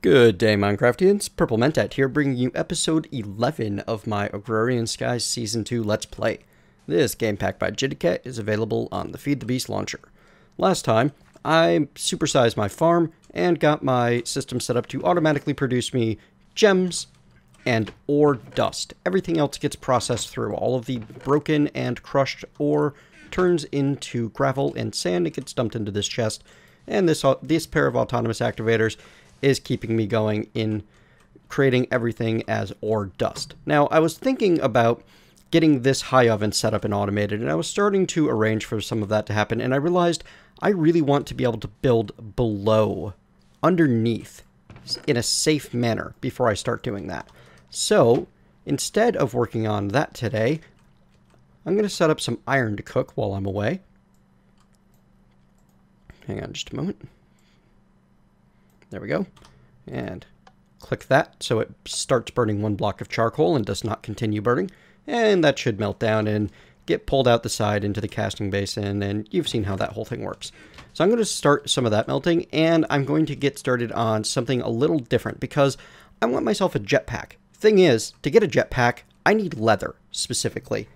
Good day, Minecraftians. Purple Mentat here, bringing you episode 11 of my Agrarian Skies Season 2 Let's Play. This game pack by Jadedcat is available on the Feed the Beast launcher. Last time, I supersized my farm and got my system set up to automatically produce me gems and ore dust. Everything else gets processed through. All of the broken and crushed ore turns into gravel and sand. It gets dumped into this chest, and this pair of autonomous activators is keeping me going in creating everything as ore dust. Now, I was thinking about getting this high oven set up and automated, and I was starting to arrange for some of that to happen, and I realized I really want to be able to build below, underneath, in a safe manner before I start doing that. So, instead of working on that today, I'm going to set up some iron to cook while I'm away. Hang on just a moment. There we go. And click that so it starts burning one block of charcoal and does not continue burning. And that should melt down and get pulled out the side into the casting basin, and you've seen how that whole thing works. So I'm going to start some of that melting, and I'm going to get started on something a little different because I want myself a jetpack. Thing is, to get a jetpack, I need leather, specifically.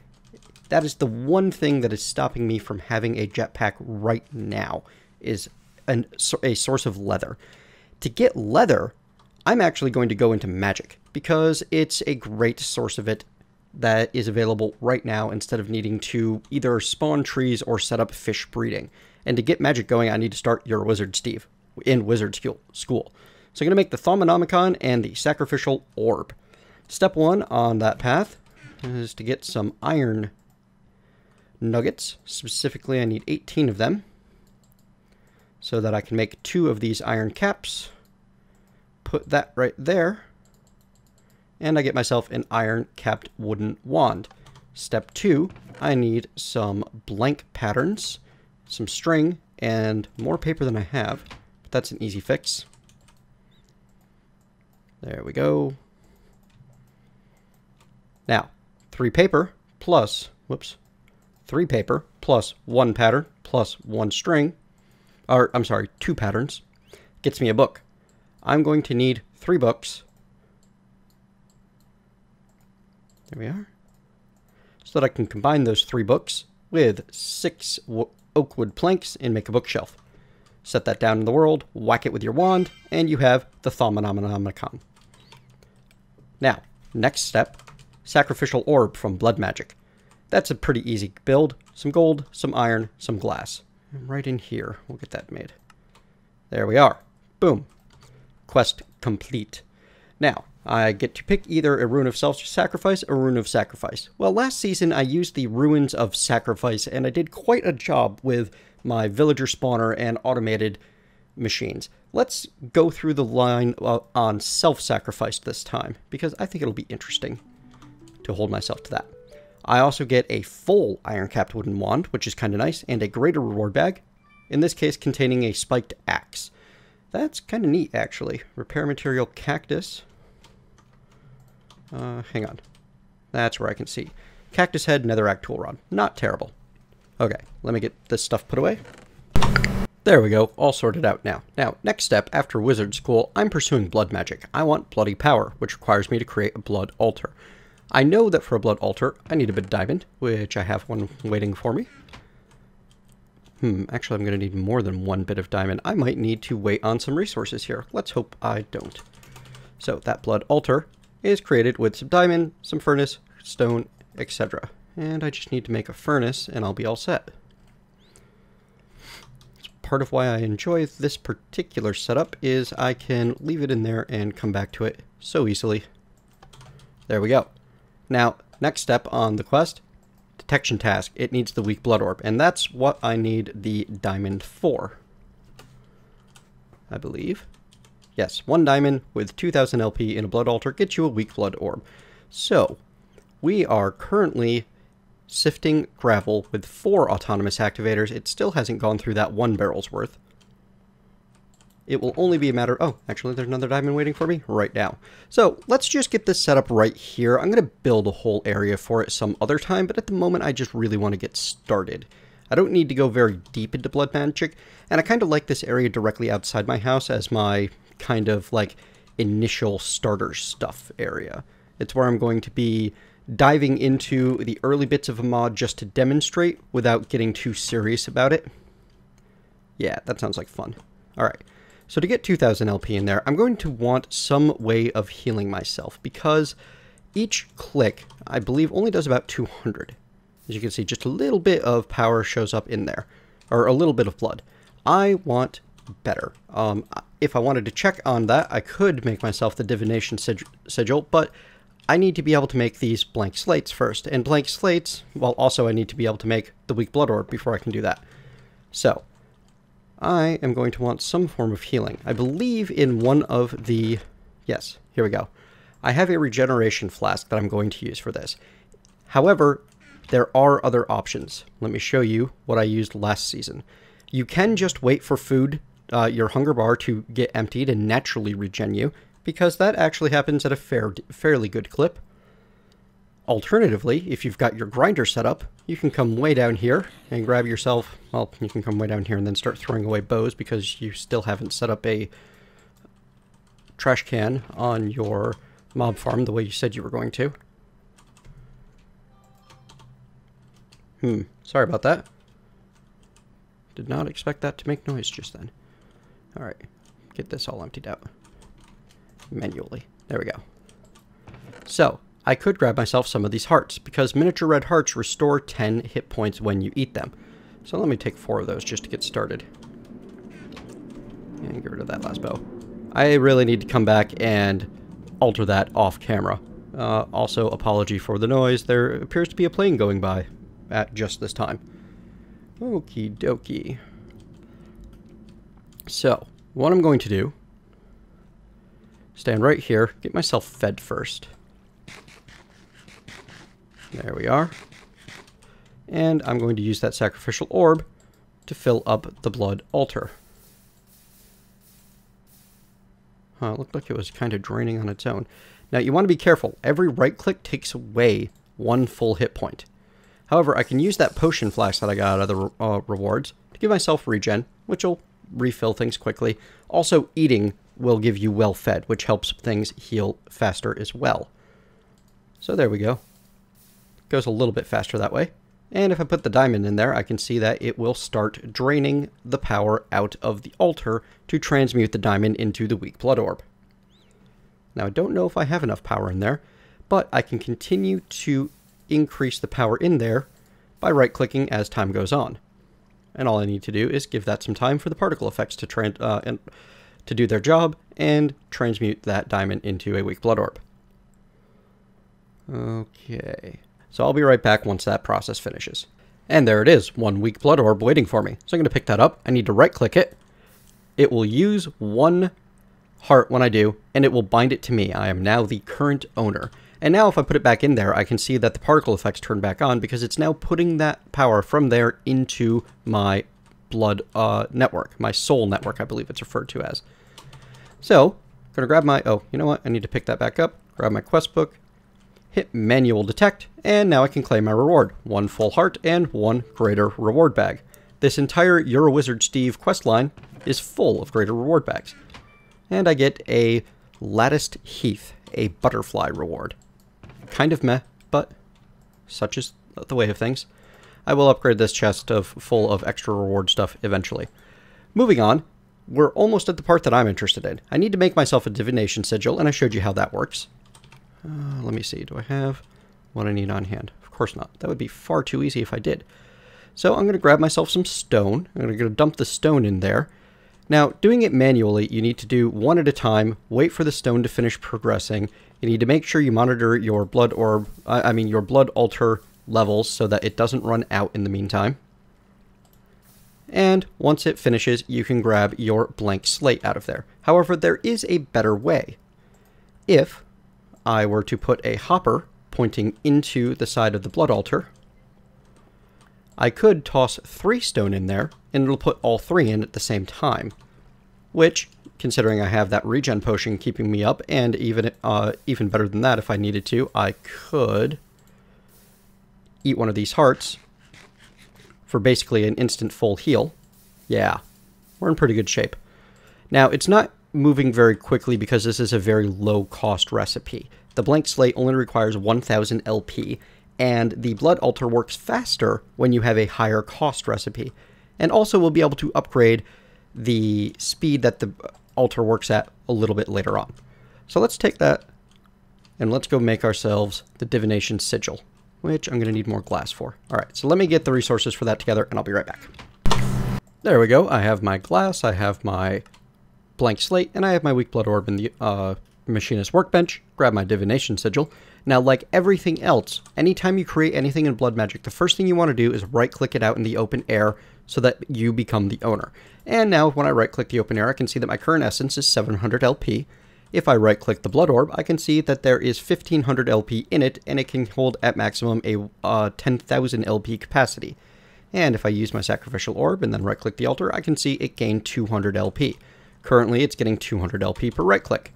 That is the one thing that is stopping me from having a jetpack right now, is a source of leather. To get leather, I'm actually going to go into magic, because it's a great source of it that is available right now instead of needing to either spawn trees or set up fish breeding. And to get magic going, I need to start your Wizard Steve in Wizard School. So I'm going to make the Thaumonomicon and the Sacrificial Orb. Step 1 on that path is to get some iron nuggets. Specifically, I need 18 of them, so that I can make 2 of these iron caps. Put that right there. And I get myself an iron capped wooden wand. Step 2, I need some blank patterns, some string, and more paper than I have. But that's an easy fix. There we go. Now, 3 paper plus 1 pattern plus 1 string, or I'm sorry, 2 patterns, gets me a book. I'm going to need 3 books. There we are. So that I can combine those 3 books with 6 oak wood planks and make a bookshelf. Set that down in the world, whack it with your wand, and you have the Thaumonomicon. Now, next step, Sacrificial Orb from Blood Magic. That's a pretty easy build. Some gold, some iron, some glass. And right in here, we'll get that made. There we are. Boom. Quest complete. Now, I get to pick either a Rune of Self-Sacrifice or Rune of Sacrifice. Well, last season I used the Runes of Sacrifice, and I did quite a job with my villager spawner and automated machines. Let's go through the line on self-sacrifice this time, because I think it'll be interesting to hold myself to that. I also get a full iron-capped wooden wand, which is kind of nice, and a greater reward bag, in this case containing a spiked axe. That's kind of neat, actually. Repair material cactus. Hang on. That's where I can see. Cactus head, netherrack tool rod. Not terrible. Okay, let me get this stuff put away. There we go, all sorted out now. Now, next step, after Wizard School, I'm pursuing blood magic. I want bloody power, which requires me to create a blood altar. I know that for a blood altar, I need a bit of diamond, which I have one waiting for me. Actually, I'm going to need more than 1 bit of diamond. I might need to wait on some resources here. Let's hope I don't. So, that blood altar is created with some diamond, some furnace, stone, etc. And I just need to make a furnace, and I'll be all set. Part of why I enjoy this particular setup is I can leave it in there and come back to it so easily. There we go. Now, next step on the quest, detection task. It needs the weak blood orb, and that's what I need the diamond for, I believe. Yes, 1 diamond with 2000 LP in a blood altar gets you a weak blood orb. So, we are currently sifting gravel with 4 autonomous activators. It still hasn't gone through that 1 barrel's worth. It will only be a matter... Oh, actually, there's another diamond waiting for me right now. So, let's just get this set up right here. I'm going to build a whole area for it some other time, but at the moment, I just really want to get started. I don't need to go very deep into blood magic, and I kind of like this area directly outside my house as my kind of, like, initial starter stuff area. It's where I'm going to be diving into the early bits of a mod just to demonstrate without getting too serious about it. Yeah, that sounds like fun. Alright, so to get 2000 LP in there, I'm going to want some way of healing myself, because each click, I believe, only does about 200. As you can see, just a little bit of power shows up in there, or a little bit of blood. I want better. If I wanted to check on that, I could make myself the divination sigil, but I need to be able to make these blank slates first. And blank slates, well, also I need to be able to make the weak blood orb before I can do that. So, I am going to want some form of healing. I believe in one of the... Yes, here we go. I have a regeneration flask that I'm going to use for this. However, there are other options. Let me show you what I used last season. You can just wait for food, your hunger bar, to get emptied and naturally regen you, because that actually happens at a fairly good clip. Alternatively, if you've got your grinder set up, you can come way down here and grab yourself, well, you can come way down here and then start throwing away bows because you still haven't set up a trash can on your mob farm the way you said you were going to. Sorry about that. Did not expect that to make noise just then. Alright, get this all emptied out. Manually. There we go. So, I could grab myself some of these hearts, because miniature red hearts restore 10 hit points when you eat them. So let me take 4 of those just to get started. And get rid of that last bow. I really need to come back and alter that off camera. Also, apology for the noise. There appears to be a plane going by at just this time. Okie dokie. So, what I'm going to do, stand right here, get myself fed first. There we are. And I'm going to use that sacrificial orb to fill up the blood altar. It looked like it was kind of draining on its own. Now, you want to be careful. Every right click takes away 1 full hit point. However, I can use that potion flask that I got out of the rewards to give myself regen, which will refill things quickly. Also, eating will give you well fed, which helps things heal faster as well. So there we go. Goes a little bit faster that way. And if I put the diamond in there, I can see that it will start draining the power out of the altar to transmute the diamond into the weak blood orb. Now, I don't know if I have enough power in there, but I can continue to increase the power in there by right-clicking as time goes on. And all I need to do is give that some time for the particle effects to do their job and transmute that diamond into a weak blood orb. Okay. So I'll be right back once that process finishes. And there it is, 1 weak blood orb waiting for me. So I'm going to pick that up. I need to right-click it. It will use 1 heart when I do, and it will bind it to me. I am now the current owner. And now if I put it back in there, I can see that the particle effects turn back on because it's now putting that power from there into my blood network. My soul network, I believe it's referred to as. So, I'm going to grab my... Oh, you know what? I need to pick that back up. Grab my quest book. Hit manual detect, and now I can claim my reward. 1 full heart and 1 greater reward bag. This entire You're a Wizard Steve questline is full of greater reward bags. And I get a latticed heath, a butterfly reward. Kind of meh, but such is the way of things. I will upgrade this chest full of extra reward stuff eventually. Moving on, we're almost at the part that I'm interested in. I need to make myself a divination sigil, and I showed you how that works. Let me see, do I have what I need on hand? Of course not. That would be far too easy if I did. So I'm going to grab myself some stone. I'm going to dump the stone in there. Now, doing it manually, you need to do 1 at a time, wait for the stone to finish progressing. You need to make sure you monitor your blood orb, your blood altar levels so that it doesn't run out in the meantime. And once it finishes, you can grab your blank slate out of there. However, there is a better way. If I were to put a hopper pointing into the side of the blood altar, I could toss 3 stone in there, and it'll put all 3 in at the same time. Which, considering I have that regen potion keeping me up, and even better than that if I needed to, I could eat one of these hearts for basically an instant full heal. Yeah, we're in pretty good shape. Now, it's not moving very quickly because this is a very low-cost recipe. The blank slate only requires 1000 LP, and the blood altar works faster when you have a higher cost recipe. And also we'll be able to upgrade the speed that the altar works at a little bit later on. So let's take that and let's go make ourselves the divination sigil, which I'm going to need more glass for. All right, so let me get the resources for that together and I'll be right back. There we go. I have my glass, I have my blank slate, and I have my weak blood orb in the machinist workbench. Grab my divination sigil. Now, like everything else, anytime you create anything in blood magic, the first thing you want to do is right-click it out in the open air so that you become the owner. And now, when I right-click the open air, I can see that my current essence is 700 LP. If I right-click the blood orb, I can see that there is 1500 LP in it, and it can hold at maximum a 10,000 LP capacity. And if I use my sacrificial orb and then right-click the altar, I can see it gained 200 LP. Currently, it's getting 200 LP per right-click.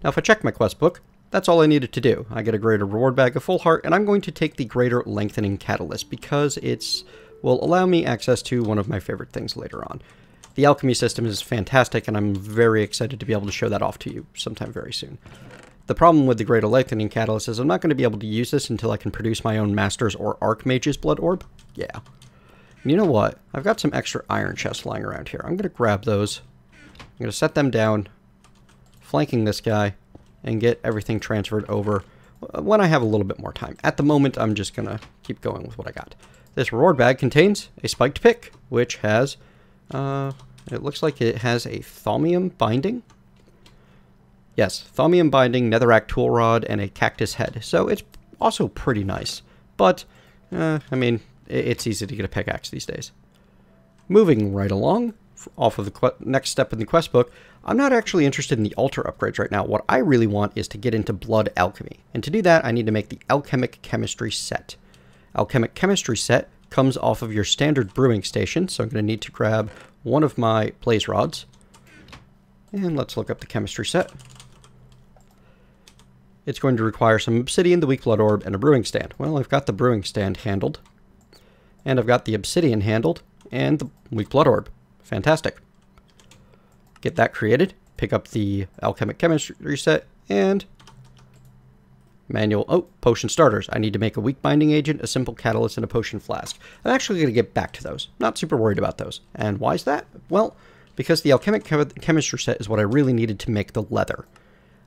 Now, if I check my quest book, that's all I needed to do. I get a greater reward bag of full heart, and I'm going to take the greater lengthening catalyst because it will allow me access to one of my favorite things later on. The alchemy system is fantastic, and I'm very excited to be able to show that off to you sometime very soon. The problem with the greater lengthening catalyst is I'm not going to be able to use this until I can produce my own master's or archmage's blood orb. Yeah. And you know what? I've got some extra iron chests lying around here. I'm going to grab those. I'm going to set them down, flanking this guy, and get everything transferred over when I have a little bit more time. At the moment, I'm just going to keep going with what I got. This reward bag contains a spiked pick, which has, it looks like it has a thaumium binding. Yes, thaumium binding, netherrack tool rod, and a cactus head. So it's also pretty nice. But, I mean, it's easy to get a pickaxe these days. Moving right along, off of the next step in the quest book, I'm not actually interested in the altar upgrades right now. What I really want is to get into blood alchemy. And to do that, I need to make the alchemic chemistry set. Alchemic chemistry set comes off of your standard brewing station, so I'm going to need to grab one of my blaze rods. And let's look up the chemistry set. It's going to require some obsidian, the weak blood orb, and a brewing stand. Well, I've got the brewing stand handled. And I've got the obsidian handled, and the weak blood orb. Fantastic. Get that created, pick up the alchemic chemistry set, and manual, potion starters. I need to make a weak binding agent, a simple catalyst, and a potion flask. I'm actually going to get back to those. Not super worried about those. And why is that? Well, because the alchemic chemistry set is what I really needed to make the leather.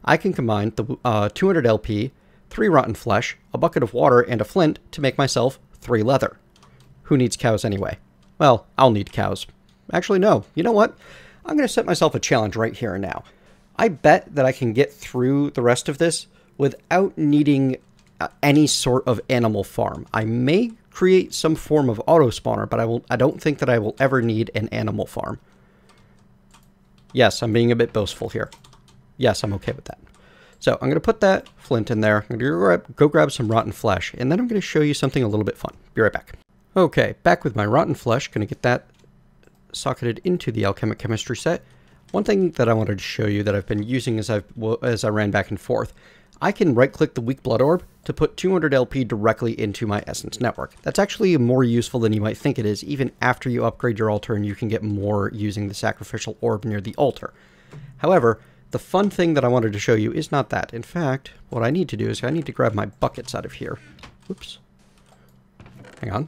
I can combine the 200 LP, 3 rotten flesh, a bucket of water, and a flint to make myself 3 leather. Who needs cows anyway? Well, I'll need cows. Actually, no. You know what? I'm going to set myself a challenge right here and now. I bet that I can get through the rest of this without needing any sort of animal farm. I may create some form of auto spawner, but I don't think that I will ever need an animal farm. Yes, I'm being a bit boastful here. Yes, I'm okay with that. So I'm going to put that flint in there. I'm going to go grab some rotten flesh, and then I'm going to show you something a little bit fun. Be right back. Okay, back with my rotten flesh. Going to get that socketed into the alchemic chemistry set. One thing that I wanted to show you that I've been using as I ran back and forth, I can right-click the weak blood orb to put 200 LP directly into my essence network. That's actually more useful than you might think it is, even after you upgrade your altar and you can get more using the sacrificial orb near the altar. However, the fun thing that I wanted to show you is not that. In fact, what I need to do is I need to grab my buckets out of here. Oops. Hang on.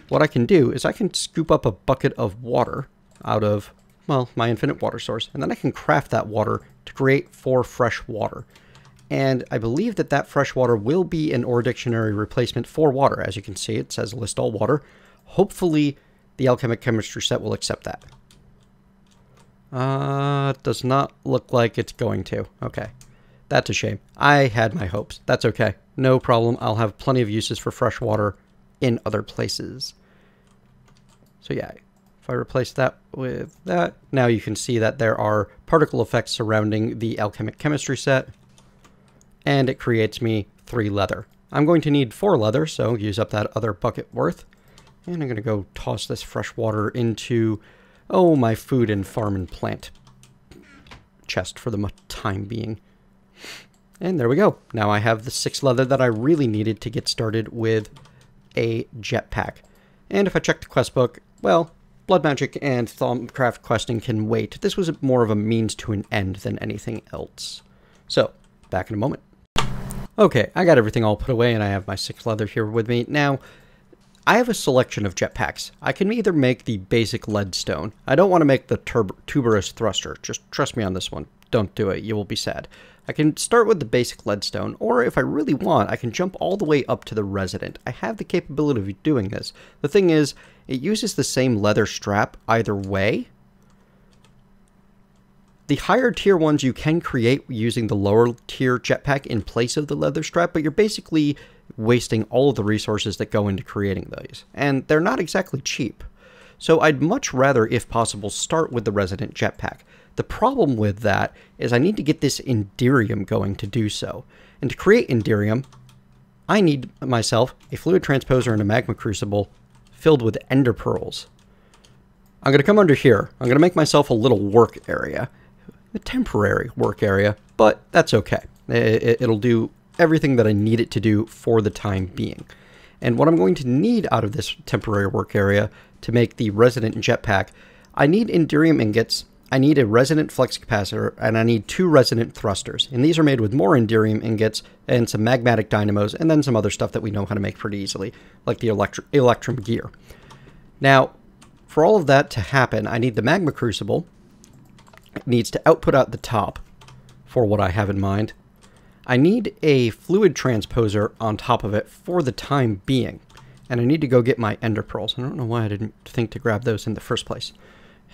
What I can do is I can scoop up a bucket of water out of, well, my infinite water source, and then I can craft that water to create 4 fresh water. And I believe that that fresh water will be an ore dictionary replacement for water. As you can see, it says list all water. Hopefully, the alchemic chemistry set will accept that. Does not look like it's going to. Okay. That's a shame. I had my hopes. That's okay. No problem. I'll have plenty of uses for fresh water in other places. So yeah, if I replace that with that, now you can see that there are particle effects surrounding the alchemic chemistry set, and it creates me 3 leather. I'm going to need 4 leather, so use up that other bucket worth. And I'm going to go toss this fresh water into, my food and farm and plant chest for the time being. And there we go. Now I have the 6 leather that I really needed to get started with a jetpack. And if I check the quest book, well, blood magic and Thaumcraft questing can wait. This was more of a means to an end than anything else. So, back in a moment. Okay, I got everything all put away and I have my 6 leather here with me. Now, I have a selection of jetpacks. I can either make the basic leadstone. I don't want to make the tuberous thruster. Just trust me on this one. Don't do it. You will be sad. I can start with the basic leadstone, or if I really want, I can jump all the way up to the resident. I have the capability of doing this. The thing is, it uses the same leather strap either way. The higher tier ones you can create using the lower tier jetpack in place of the leather strap, but you're basically wasting all of the resources that go into creating these. And they're not exactly cheap. So I'd much rather, if possible, start with the resident jetpack. The problem with that is I need to get this Enderium going to do so. And to create Enderium, I need myself a fluid transposer and a magma crucible filled with ender pearls. I'm going to come under here. I'm going to make myself a little work area. A temporary work area, but that's okay. It'll do everything that I need it to do for the time being. And what I'm going to need out of this temporary work area to make the resident jetpack, I need Enderium ingots, I need a resonant flux capacitor, and I need 2 resonant thrusters. And these are made with more Enderium ingots and some magmatic dynamos, and then some other stuff that we know how to make pretty easily, like the Electrum gear. Now, for all of that to happen, I need the magma crucible. It needs to output out the top for what I have in mind. I need a fluid transposer on top of it for the time being. And I need to go get my ender pearls. I don't know why I didn't think to grab those in the first place.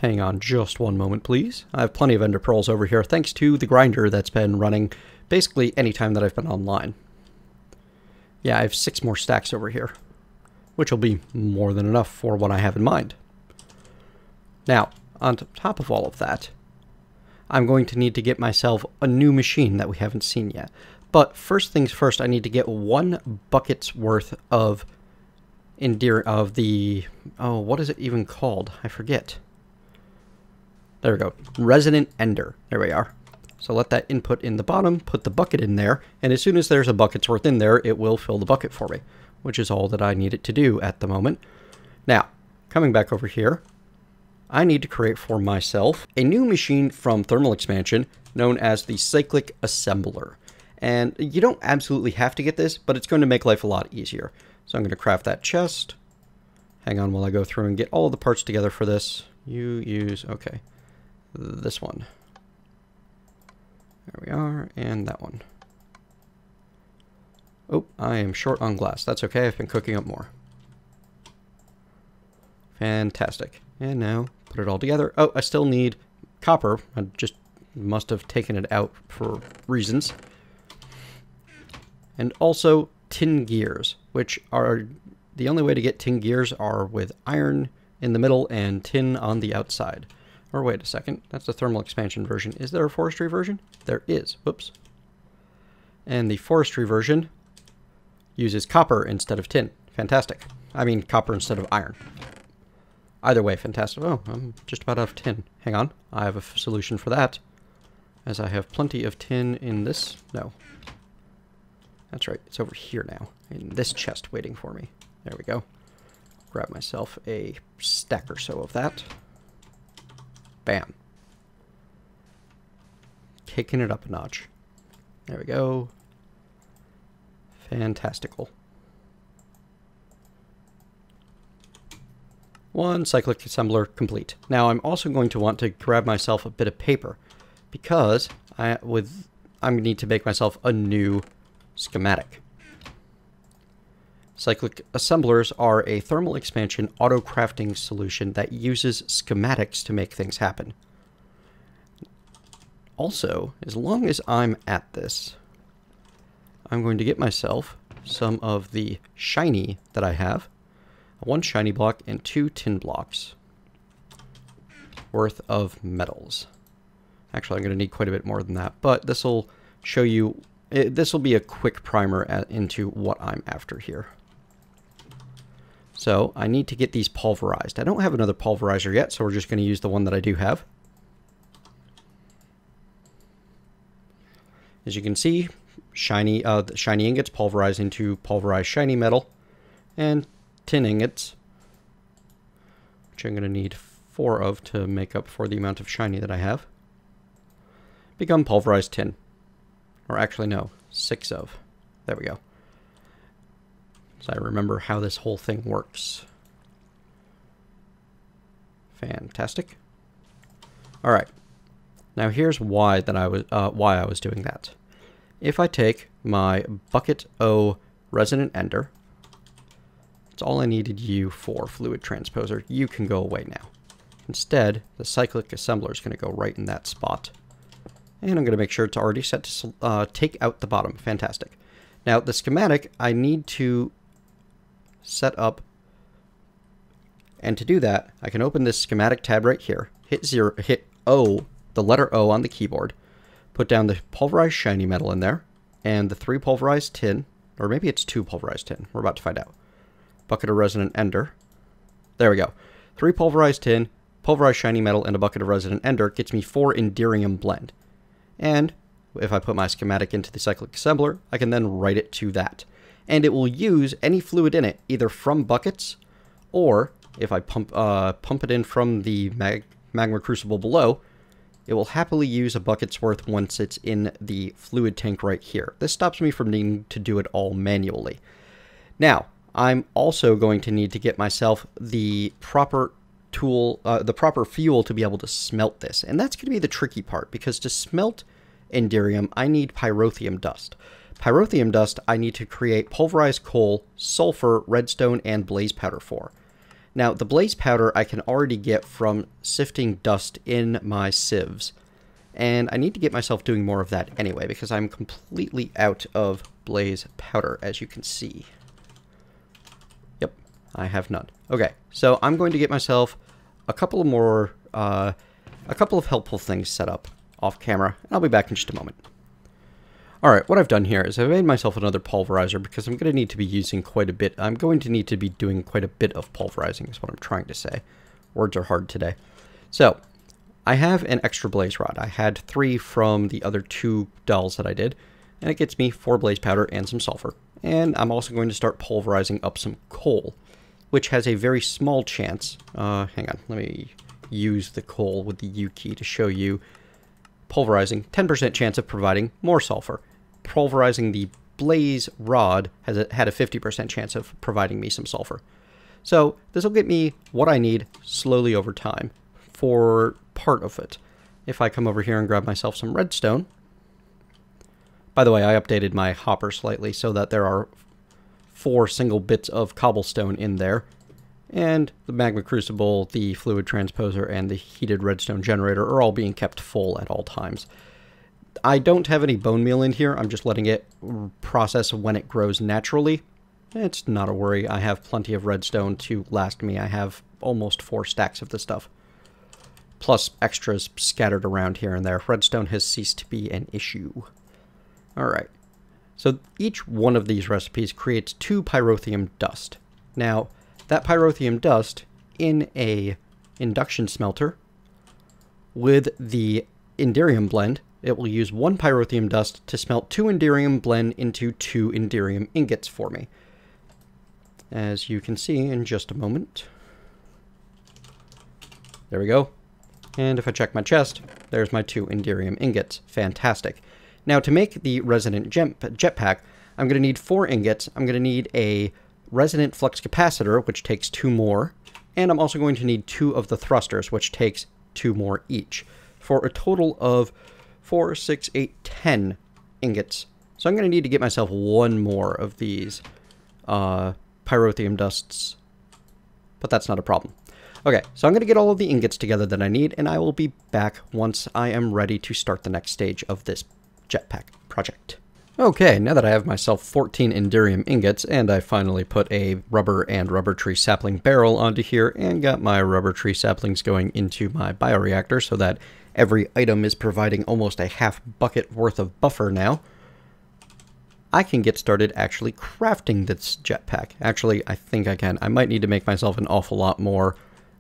Hang on just one moment, please. I have plenty of ender pearls over here, thanks to the grinder that's been running basically any time that I've been online. Yeah, I have 6 more stacks over here, which will be more than enough for what I have in mind. Now, on top of all of that, I'm going to need to get myself a new machine that we haven't seen yet. But first things first, I need to get 1 bucket's worth of the... Oh, what is it even called? I forget. There we go. Resonant Ender. There we are. So let that input in the bottom, put the bucket in there, and as soon as there's a bucket's worth in there, it will fill the bucket for me, which is all that I need it to do at the moment. Now, coming back over here, I need to create for myself a new machine from Thermal Expansion known as the Cyclic Assembler. And you don't absolutely have to get this, but it's going to make life a lot easier. So I'm going to craft that chest. Hang on while I go through and get all the parts together for this. You use, okay, this one. There we are, and that one. Oh, I am short on glass. That's okay, I've been cooking up more. Fantastic. And now, put it all together. Oh, I still need copper. I just must have taken it out for reasons. And also tin gears, which are the only way to get tin gears are with iron in the middle and tin on the outside. Or wait a second, that's the thermal expansion version. Is there a forestry version? There is. Whoops. And the forestry version uses copper instead of tin. Fantastic. I mean copper instead of iron. Either way, fantastic. Oh, I'm just about out of tin. Hang on, I have a solution for that. As I have plenty of tin in this... No. That's right, it's over here now. In this chest waiting for me. There we go. Grab myself a stack or so of that. Bam. Kicking it up a notch. There we go. Fantastical. 1 cyclic assembler complete. Now I'm also going to want to grab myself a bit of paper because I'm going to need to make myself a new schematic. Cyclic assemblers are a thermal expansion auto crafting solution that uses schematics to make things happen. Also, as long as I'm at this, I'm going to get myself some of the shiny that I have. 1 shiny block and 2 tin blocks worth of metals. Actually, I'm going to need quite a bit more than that, but this will show you, this will be a quick primer into what I'm after here. So I need to get these pulverized. I don't have another pulverizer yet, so we're just going to use the one that I do have. As you can see, shiny ingots pulverize into pulverized shiny metal, and tin ingots which I'm going to need 4 of to make up for the amount of shiny that I have. Become pulverized tin. Or actually, no, 6 of. There we go. So I remember how this whole thing works. Fantastic. All right. Now here's why I was doing that. If I take my bucket O resonant ender, that's all I needed you for, fluid transposer. You can go away now. Instead, the cyclic assembler is going to go right in that spot. And I'm going to make sure it's already set to take out the bottom. Fantastic. Now, the schematic, I need to set up. And to do that, I can open this schematic tab right here, hit O, the letter O on the keyboard, put down the pulverized shiny metal in there, and the 3 pulverized tin, or maybe it's 2 pulverized tin. We're about to find out. Bucket of resonant ender. There we go. 3 pulverized tin, pulverized shiny metal, and a bucket of resonant ender gets me 4 Enderium blend. And if I put my schematic into the cyclic assembler, I can then write it to that. And it will use any fluid in it, either from buckets, or if I pump it in from the magma crucible below, it will happily use a bucket's worth once it's in the fluid tank right here. This stops me from needing to do it all manually. Now, I'm also going to need to get myself the proper tool, the proper fuel to be able to smelt this. And that's going to be the tricky part, because to smelt Enderium, I need pyrotheum dust. Pyrotheum dust, I need to create pulverized coal, sulfur, redstone, and blaze powder for. Now, the blaze powder I can already get from sifting dust in my sieves. And I need to get myself doing more of that anyway, because I'm completely out of blaze powder, as you can see. Yep, I have none. Okay, so I'm going to get myself a couple of more, a couple of helpful things set up off camera, and I'll be back in just a moment. Alright, what I've done here is I've made myself another pulverizer because I'm going to need to be using quite a bit. I'm going to need to be doing quite a bit of pulverizing is what I'm trying to say. Words are hard today. So, I have an extra blaze rod. I had 3 from the other 2 dolls that I did, and it gets me 4 blaze powder and some sulfur. And I'm also going to start pulverizing up some coal, which has a very small chance. Hang on, let me use the coal with the U key to show you. Pulverizing, 10% chance of providing more sulfur. Pulverizing the blaze rod had a 50% chance of providing me some sulfur. So this will get me what I need slowly over time for part of it. If I come over here and grab myself some redstone. By the way, I updated my hopper slightly so that there are 4 single bits of cobblestone in there. And the magma crucible, the fluid transposer, and the heated redstone generator are all being kept full at all times. I don't have any bone meal in here. I'm just letting it process when it grows naturally. It's not a worry. I have plenty of redstone to last me. I have almost 4 stacks of the stuff. Plus extras scattered around here and there. Redstone has ceased to be an issue. Alright. So each one of these recipes creates 2 pyrotheum dust. Now, that pyrotheum dust in a induction smelter with the Enderium blend, it will use 1 pyrotheum dust to smelt 2 Enderium blend into 2 Enderium ingots for me. As you can see in just a moment. There we go. And if I check my chest, there's my 2 Enderium ingots. Fantastic. Now to make the resonant jetpack, I'm going to need 4 ingots. I'm going to need a resonant flux capacitor, which takes 2 more. And I'm also going to need 2 of the thrusters, which takes 2 more each. For a total of 4, 6, 8, 10 ingots. So I'm going to need to get myself 1 more of these pyrotheum dusts. But that's not a problem. Okay, so I'm going to get all of the ingots together that I need, and I will be back once I am ready to start the next stage of this jetpack project. Okay, now that I have myself 14 Enderium ingots, and I finally put a rubber and rubber tree sapling barrel onto here, and got my rubber tree saplings going into my bioreactor so that every item is providing almost a half bucket worth of buffer now, I can get started actually crafting this jetpack. Actually, I think I can. I might need to make myself an awful lot more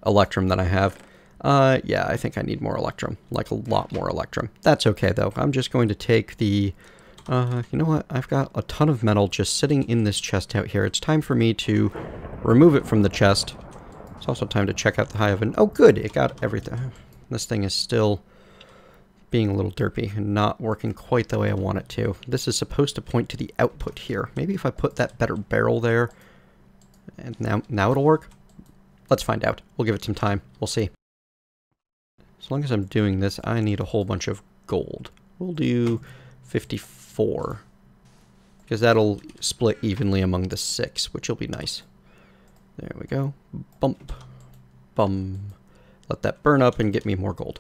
electrum than I have. Yeah, I think I need more electrum. Like a lot more electrum. That's okay, though. I'm just going to take the... you know what? I've got a ton of metal just sitting in this chest out here. It's time for me to remove it from the chest It's also time to check out the hive, and oh good, it got everything. This thing is still being a little derpy and not working quite the way I want it to. This is supposed to point to the output here. Maybe if I put that better barrel there, and now it'll work? Let's find out. We'll give it some time. We'll see. As long as I'm doing this, I need a whole bunch of gold. We'll do 54. Because that'll split evenly among the 6, which will be nice. There we go. Bump. Bum. Let that burn up and get me more gold.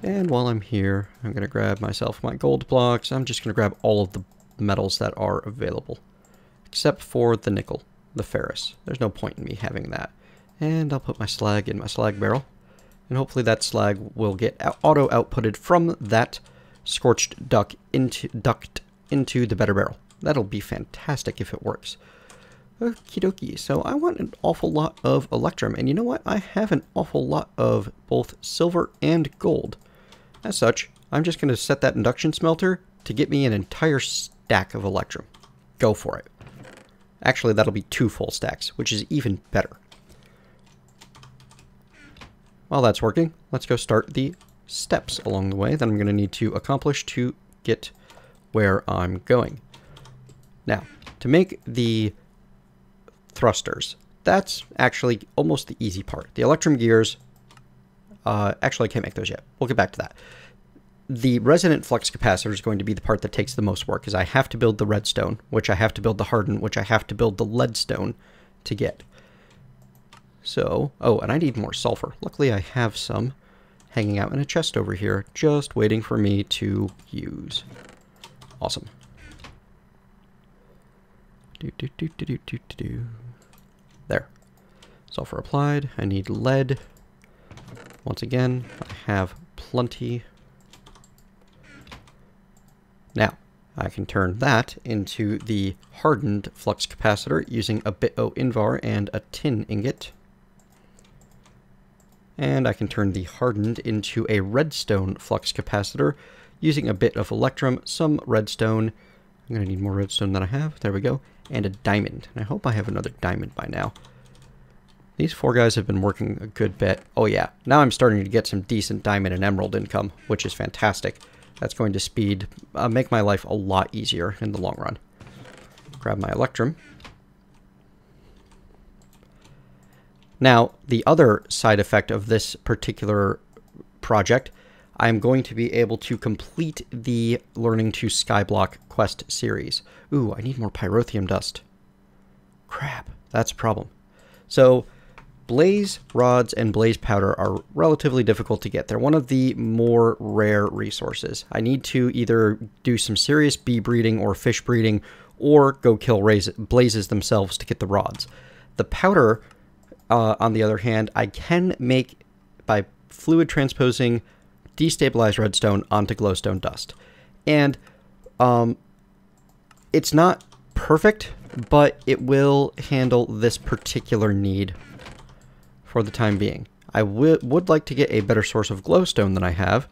And while I'm here, I'm going to grab myself my gold blocks. I'm just going to grab all of the metals that are available. Except for the nickel, the ferrous. There's no point in me having that. And I'll put my slag in my slag barrel. And hopefully that slag will get auto-outputted from that scorched duct into the better barrel. That'll be fantastic if it works. Okie dokie, so I want an awful lot of electrum, and you know what? I have an awful lot of both silver and gold. As such, I'm just going to set that induction smelter to get me an entire stack of electrum. Go for it. Actually, that'll be 2 full stacks, which is even better. While that's working, let's go start the steps along the way that I'm going to need to accomplish to get where I'm going. Now, to make the thrusters, that's actually almost the easy part. The electrum gears, actually I can't make those yet. We'll get back to that. The resonant flux capacitor is going to be the part that takes the most work, because I have to build the redstone, which I have to build the harden, which I have to build the leadstone to get. So, oh, and I need more sulfur. Luckily I have some hanging out in a chest over here, just waiting for me to use. Awesome. There. Sulfur applied. I need lead. Once again, I have plenty. Now, I can turn that into the hardened flux capacitor using a bit of invar and a tin ingot. And I can turn the hardened into a redstone flux capacitor using a bit of electrum, some redstone. I'm going to need more redstone than I have. There we go. And a diamond. And I hope I have another diamond by now. These 4 guys have been working a good bit. Oh yeah, now I'm starting to get some decent diamond and emerald income, which is fantastic. That's going to make my life a lot easier in the long run. Grab my electrum. Now, the other side effect of this particular project, I'm going to be able to complete the Learning to Skyblock quest series. Ooh, I need more pyrotheum dust. Crap, that's a problem. So, blaze rods and blaze powder are relatively difficult to get. They're one of the more rare resources. I need to either do some serious bee breeding or fish breeding, or go kill blazes themselves to get the rods. The powder, on the other hand, I can make by fluid transposing destabilized redstone onto glowstone dust. And it's not perfect, but it will handle this particular need for the time being. I would like to get a better source of glowstone than I have,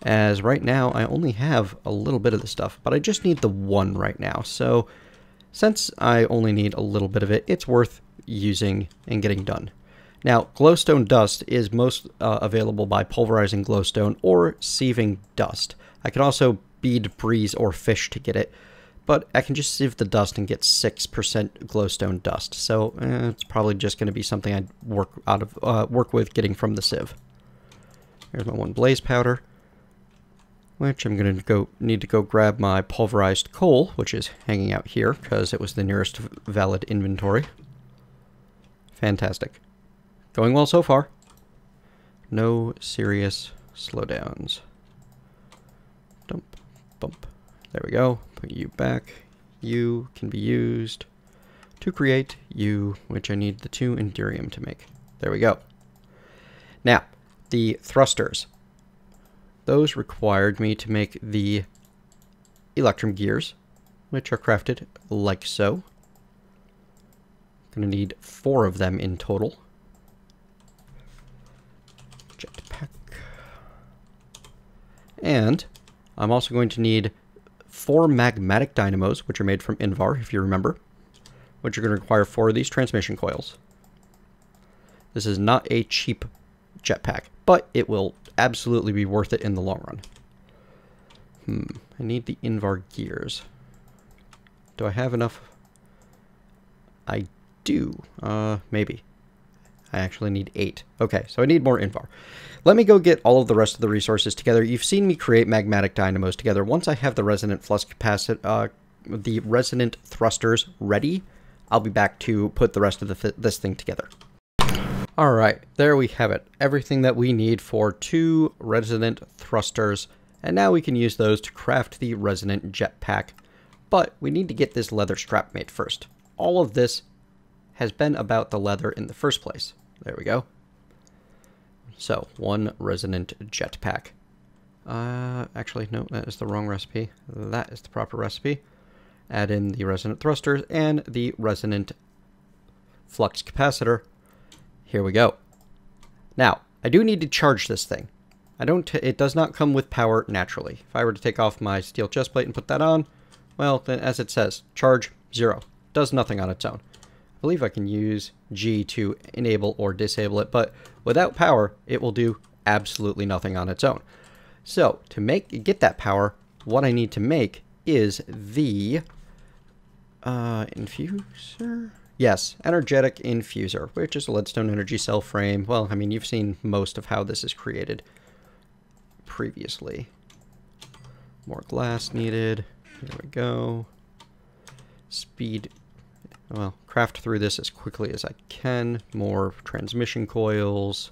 as right now I only have a little bit of the stuff, but I just need the 1 right now. So since I only need a little bit of it, it's worth using and getting done. Now, glowstone dust is most available by pulverizing glowstone or sieving dust. I can also bead breeze or fish to get it, but I can just sieve the dust and get 6% glowstone dust. So it's probably just going to be something I'd work with getting from the sieve. Here's my 1 blaze powder, which I'm going to need to go grab my pulverized coal, which is hanging out here because it was the nearest valid inventory. Fantastic. Going well so far. No serious slowdowns. Dump, bump. There we go. Put you back. You can be used to create you, which I need the 2 Enderium to make. There we go. Now, the thrusters. Those required me to make the electrum gears, which are crafted like so. Going to need 4 of them in total. Jetpack. And I'm also going to need 4 magmatic dynamos, which are made from Invar, if you remember, which are going to require 4 of these transmission coils. This is not a cheap jetpack, but it will absolutely be worth it in the long run. I need the Invar gears. Do I have enough? I do. Maybe. I actually need 8. Okay, so I need more Invar. Let me go get all of the rest of the resources together. You've seen me create magmatic dynamos together. Once I have the resonant flux capacitor, the resonant thrusters ready, I'll be back to put the rest of this thing together. All right, there we have it. Everything that we need for 2 resonant thrusters, and now we can use those to craft the resonant jetpack. But we need to get this leather strap made first. All of this has been about the leather in the first place. There we go. So, 1 resonant jetpack. Actually, no, that is the wrong recipe. That is the proper recipe. Add in the resonant thrusters and the resonant flux capacitor. Here we go. Now, I do need to charge this thing. It does not come with power naturally. If I were to take off my steel chest plate and put that on, well, then as it says, charge 0. Does nothing on its own. I believe I can use G to enable or disable it, but without power, it will do absolutely nothing on its own. So, to get that power, what I need to make is the infuser? Yes, energetic infuser, which is a leadstone energy cell frame. Well, I mean, you've seen most of how this is created previously. More glass needed. Here we go. Speed. Well, craft through this as quickly as I can. More transmission coils.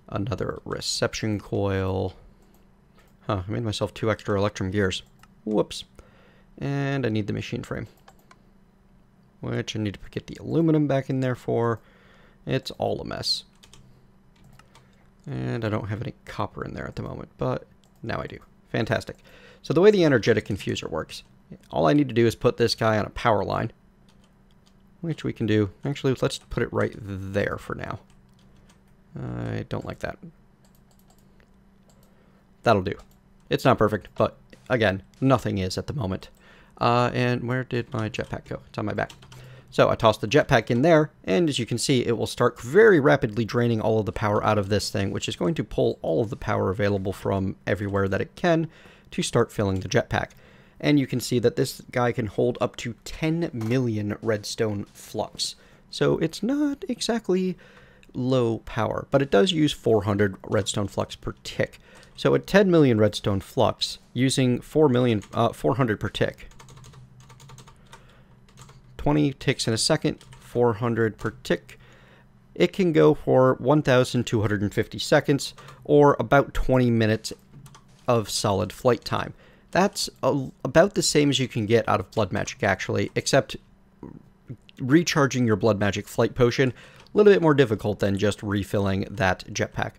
Another reception coil. Huh, I made myself 2 extra electrum gears. Whoops. And I need the machine frame, which I need to get the aluminum back in there for. It's all a mess. And I don't have any copper in there at the moment, but now I do. Fantastic. So the way the energetic infuser works, all I need to do is put this guy on a power line, which we can do. Actually, let's put it right there for now. I don't like that. That'll do. It's not perfect, but again, nothing is at the moment. And where did my jetpack go? It's on my back. So I tossed the jetpack in there, and as you can see, it will start very rapidly draining all of the power out of this thing, which is going to pull all of the power available from everywhere that it can to start filling the jetpack. And you can see that this guy can hold up to 10 million redstone flux. So it's not exactly low power, but it does use 400 redstone flux per tick. So at 10 million redstone flux, using 400 per tick, 20 ticks in a second, 400 per tick, it can go for 1,250 seconds, or about 20 minutes of solid flight time. That's about the same as you can get out of blood magic, actually, except recharging your blood magic flight potion, a little bit more difficult than just refilling that jetpack.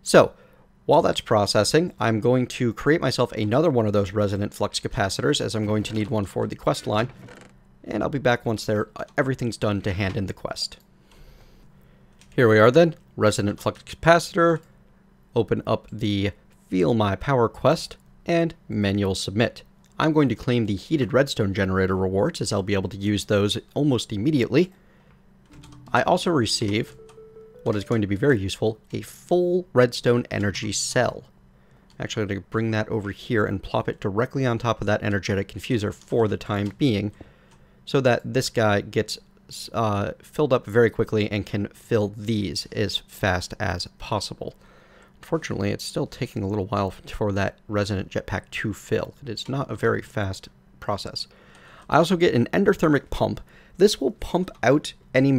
So, while that's processing, I'm going to create myself another one of those resonant flux capacitors, as I'm going to need one for the quest line. And I'll be back once everything's done to hand in the quest. Here we are then, resonant flux capacitor. Open up the Feel My Power quest and manual submit. I'm going to claim the heated redstone generator rewards, as I'll be able to use those almost immediately. I also receive what is going to be very useful, a full redstone energy cell. Actually, I'm going to bring that over here and plop it directly on top of that energetic infuser for the time being, so that this guy gets filled up very quickly and can fill these as fast as possible. Unfortunately, it's still taking a little while for that resonant jetpack to fill. It is not a very fast process. I also get an endothermic pump. This will pump out any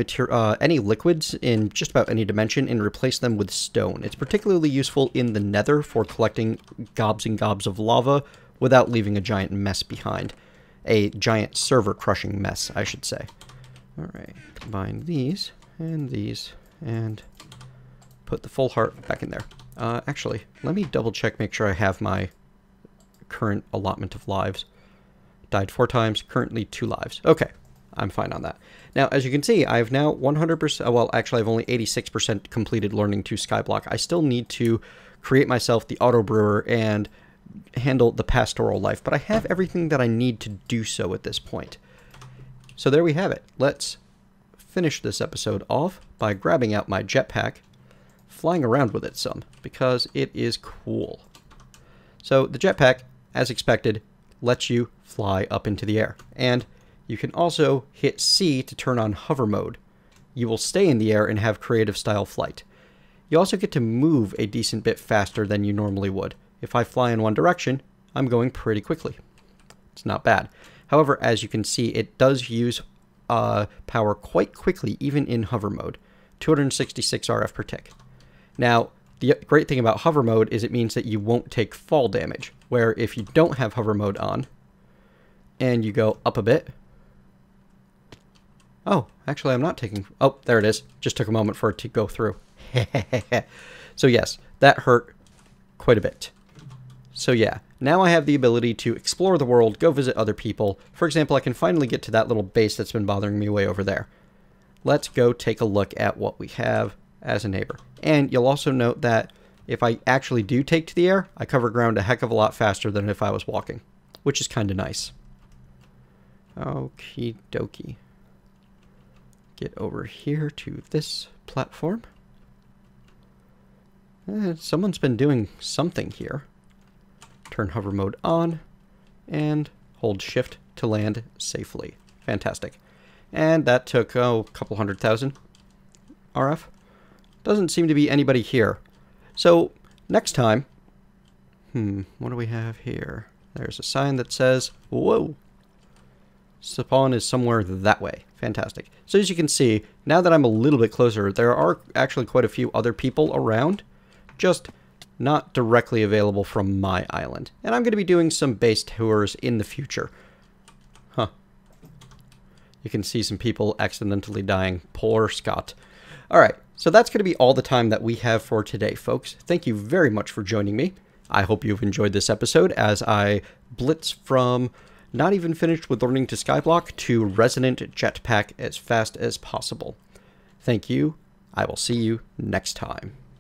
liquids in just about any dimension and replace them with stone. It's particularly useful in the nether for collecting gobs and gobs of lava without leaving a giant mess behind. A giant server crushing mess, I should say. Alright, combine these, and put the full heart back in there. Actually, let me double check, make sure I have my current allotment of lives. Died 4 times, currently 2 lives. Okay, I'm fine on that. Now, as you can see, I've now 100%, well, actually, I've only 86% completed learning to Skyblock. I still need to create myself the auto brewer and handle the pastoral life, but I have everything that I need to do so at this point. So there we have it. Let's finish this episode off by grabbing out my jetpack, flying around with it some, because it is cool. So the jetpack, as expected, lets you fly up into the air. And you can also hit C to turn on hover mode. You will stay in the air and have creative style flight. You also get to move a decent bit faster than you normally would. If I fly in one direction, I'm going pretty quickly. It's not bad. However, as you can see, it does use power quite quickly, even in hover mode. 266 RF per tick. Now, the great thing about hover mode is it means that you won't take fall damage, where if you don't have hover mode on, and you go up a bit... Oh, actually I'm not taking... Oh, there it is. Just took a moment for it to go through. So yes, that hurt quite a bit. So yeah, now I have the ability to explore the world, go visit other people. For example, I can finally get to that little base that's been bothering me way over there. Let's go take a look at what we have as a neighbor. And you'll also note that if I actually do take to the air, I cover ground a heck of a lot faster than if I was walking, which is kind of nice. Okie dokie. Get over here to this platform. Someone's been doing something here. Turn hover mode on and hold shift to land safely. Fantastic. And that took, a couple 100,000 RF. Doesn't seem to be anybody here. So, next time... what do we have here? There's a sign that says, whoa! Spawn is somewhere that way. Fantastic. So as you can see, now that I'm a little bit closer, there are actually quite a few other people around, just not directly available from my island. And I'm going to be doing some base tours in the future. Huh. You can see some people accidentally dying. Poor Scott. Alright, so that's going to be all the time that we have for today, folks. Thank you very much for joining me. I hope you've enjoyed this episode as I blitz from not even finished with learning to skyblock to resident jetpack as fast as possible. Thank you. I will see you next time.